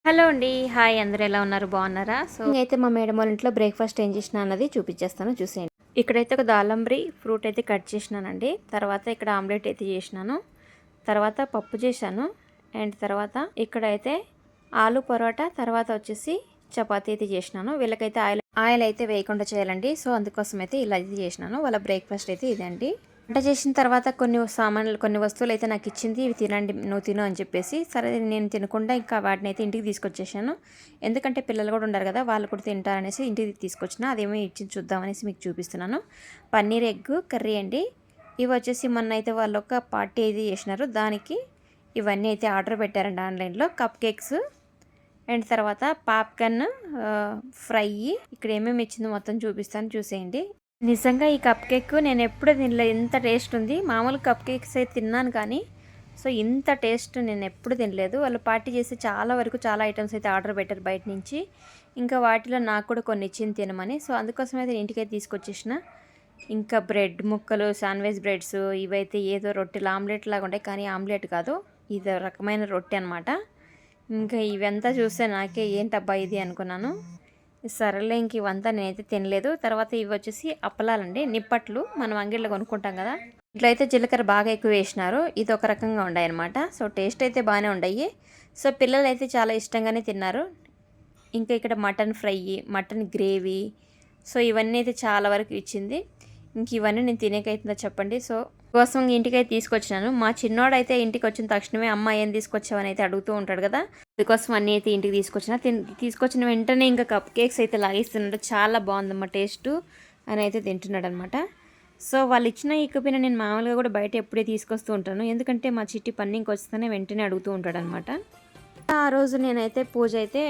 Hello అండి. Hi, అందరూ ఎలా ఉన్నారు? బాగున్నారా? సో అయితే మా మేడం వాళ్ళ ఇంట్లో బ్రేక్ఫాస్ట్ ఏం చేసిన అన్నది చూపించేస్తాను, చూసేయండి. ఇక్కడైతే ఒక దాలంబ్రి ఫ్రూట్ అయితే కట్ చేసినానండి. తర్వాత ఇక్కడ ఆమ్లెట్ అయితే చేసినాను. తర్వాత పప్పు చేశాను. అండ్ తర్వాత ఇక్కడైతే ఆలు పరోటా, తర్వాత వచ్చేసి చపాతీ అయితే చేసినాను. వీళ్ళకైతే ఆయిల్ అయితే వేయకుండా చేయాలండి. సో అందుకోసం అయితే ఇలా అయితే చేసినాను. వాళ్ళ బ్రేక్ఫాస్ట్ అయితే ఇదండి. వంట చేసిన తర్వాత కొన్ని వస్తువులు అయితే నాకు ఇచ్చింది, ఇవి తినండి, నువ్వు తిను అని చెప్పేసి. సరే నేను తినకుండా ఇంకా వాటిని అయితే ఇంటికి తీసుకొచ్చేసాను. ఎందుకంటే పిల్లలు కూడా ఉండరు కదా, వాళ్ళు కూడా తింటారనేసి ఇంటికి తీసుకొచ్చిన. అదేమో ఇచ్చింది చూద్దామనేసి మీకు చూపిస్తున్నాను. పన్నీర్ ఎగ్ కర్రీ అండి. ఇవి వచ్చేసి మొన్న అయితే వాళ్ళు ఒక పార్టీ అయితే చేసినారు, దానికి ఇవన్నీ అయితే ఆర్డర్ పెట్టారండి ఆన్లైన్లో. కప్ కేక్స్ అండ్ తర్వాత పాప్కార్న్ ఫ్రై. ఇక్కడ ఏమేమి ఇచ్చిందో మొత్తం చూపిస్తాను, చూసేయండి. నిజంగా ఈ కప్ కేక్ నేను ఎప్పుడు తినలేదు, ఎంత టేస్ట్ ఉంది. మామూలు కప్ కేక్స్ అయితే తిన్నాను కానీ సో ఇంత టేస్ట్ నేను ఎప్పుడు తినలేదు. వాళ్ళు పార్టీ చేసి చాలా ఐటమ్స్ అయితే ఆర్డర్ పెట్టారు బయట నుంచి. ఇంకా వాటిలో నాకు కూడా కొన్ని ఇచ్చింది తినమని. సో అందుకోసం అయితే ఇంటికైతే తీసుకొచ్చేసిన. ఇంకా బ్రెడ్ ముక్కలు, శాండ్విచ్ బ్రెడ్స్, ఇవైతే ఏదో రొట్టెలు ఆమ్లెట్ లాగా ఉంటాయి కానీ ఆమ్లెట్ కాదు, ఇది రకమైన రొట్టె అనమాట. ఇంకా ఇవంతా చూస్తే నాకే ఏంటబ్బా ఇది అనుకున్నాను. సరేలే, ఇంక ఇవంతా నేనైతే తినలేదు. తర్వాత ఇవి వచ్చేసి అప్పలాలండి, నిప్పట్లు. మనం అంగిట్లో కొనుక్కుంటాం కదా. ఇట్లా అయితే జీలకర్ర బాగా ఎక్కువ వేసినారు. ఇది ఒక రకంగా ఉన్నాయి అనమాట. సో టేస్ట్ అయితే బాగానే ఉన్నాయి. సో పిల్లలు అయితే చాలా ఇష్టంగానే తిన్నారు. ఇంకా ఇక్కడ mutton fry, mutton gravy, so ఇవన్నీ అయితే చాలా వరకు ఇచ్చింది. ఇంక ఇవన్నీ నేను తినేకైతుందో చెప్పండి. సో కోసం ఇంటికైతే తీసుకొచ్చినాను. మా చిన్నోడైతే ఇంటికి వచ్చిన తక్షణమే అమ్మ ఏం తీసుకొచ్చావని అయితే అడుగుతూ ఉంటాడు కదా, అందుకోసం అన్నీ అయితే ఇంటికి తీసుకొచ్చిన వెంటనే ఇంకా కప్ కేక్స్ అయితే లాగిస్తున్నాడు. చాలా బాగుందమ్మా టేస్ట్ అని అయితే తింటున్నాడు అనమాట. సో వాళ్ళు ఇచ్చిన ఇకపైన నేను మామూలుగా కూడా బయట ఎప్పుడే తీసుకొస్తూ ఉంటాను, ఎందుకంటే మా చిట్టి పన్నీకి వస్తేనే వెంటనే అడుగుతూ ఉంటాడు అనమాట. ఆ రోజు నేనైతే పూజ అయితే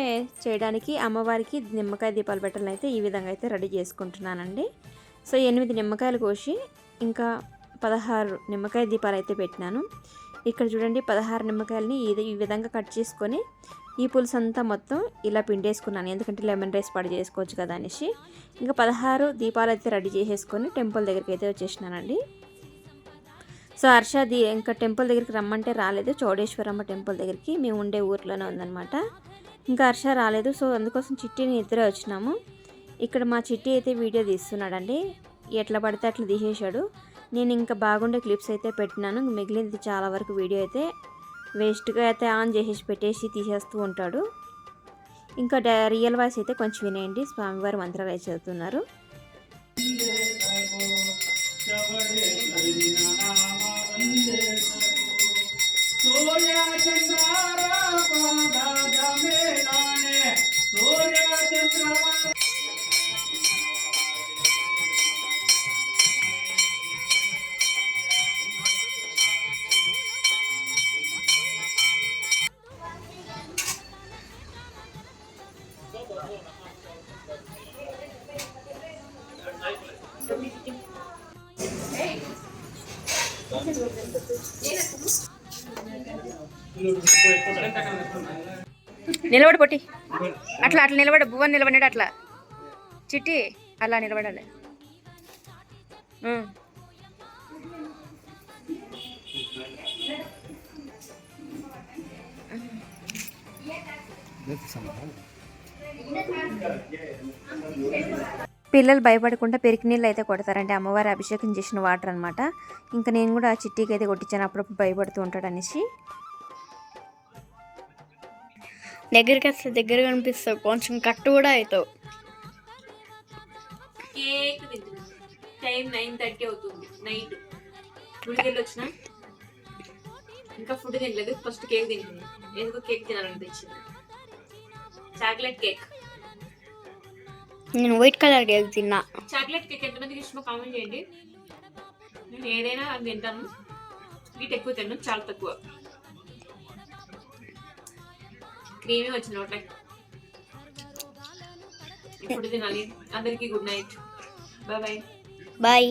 చేయడానికి అమ్మవారికి నిమ్మకాయ దీపాలు పెట్టాలని అయితే ఈ విధంగా అయితే రెడీ చేసుకుంటున్నానండి. సో 8 నిమ్మకాయలు కోసి ఇంకా 16 నిమ్మకాయ దీపాలు అయితే పెట్టినాను. ఇక్కడ చూడండి, 16 నిమ్మకాయలని ఈ విధంగా కట్ చేసుకొని ఈ పులుసు అంతా మొత్తం ఇలా పిండేసుకున్నాను, ఎందుకంటే లెమన్ రైస్ పడి చేసుకోవచ్చు కదా అనేసి. ఇంకా 16 దీపాలు అయితే రెడీ చేసేసుకొని టెంపుల్ దగ్గరికి అయితే వచ్చేసినానండి. సో హర్ష ఇంకా టెంపుల్ దగ్గరికి రమ్మంటే రాలేదు, చౌడేశ్వరమ్మ టెంపుల్ దగ్గరికి. మేము ఉండే ఊర్లోనే ఉందన్నమాట. ఇంకా హర్ష రాలేదు. సో అందుకోసం చిట్టిని ఇద్దరే వచ్చినాము. ఇక్కడ మా చిట్టి అయితే వీడియో తీస్తున్నాడండి, ఎట్లా పడితే అట్లా తీసేశాడు. నేను ఇంకా బాగుండే క్లిప్స్ అయితే పెట్టినాను, మిగిలింది చాలా వరకు వీడియో అయితే వేస్ట్గా అయితే ఆన్ చేసేసి పెట్టేసి తీసేస్తూ ఉంటాడు. ఇంకా రియల్ వాయిస్ అయితే కొంచెం వినేయండి. స్వామివారి మంత్రాలు అయితే చదువుతున్నారు. నిలబడి పొట్టి, అట్లా అట్లా నిలబడి, భువన్ నిలబడి అట్లా, చిట్టి అలా నిలబడాలి. పిల్లలు భయపడకుండా పెరికి నీళ్ళు అయితే కొడతారంటే అమ్మవారి అభిషేకం చేసిన వాటర్ అనమాట. ఇంకా నేను కూడా ఆ చిట్టికి అయితే కొట్టించాను, అప్పుడప్పుడు భయపడుతూ ఉంటాడు అనేసి. దగ్గరికి వస్తే దగ్గర కనిపిస్తావు, కొంచెం కట్టు కూడా అవుతావు. కేక్ తింటున్నాను, టైం 9:30 అవుతుంది నైట్. గుడికి వెళ్ళి వచ్చిన, ఇంకా ఫుడ్ తినలేదు. ఫస్ట్ కేక్ తింటున్నాను, ఎందుకు కేక్ తినాలనిపించింది. Chocolate cake. నేను వైట్ కలర్ కేక్ తిన్నా. చాక్లెట్ కేక్ ఎంతమందికి ఇష్టమో కామెంట్ చేయండి. నేను ఏదైనా అది తింటాను, స్వీట్ ఎక్కువ తిన్నాను, చాలా తక్కువ. క్రీమీ వచ్చిన ఒకటే. ఇప్పుడు తినాలి. అందరికీ good night, bye bye. Bye.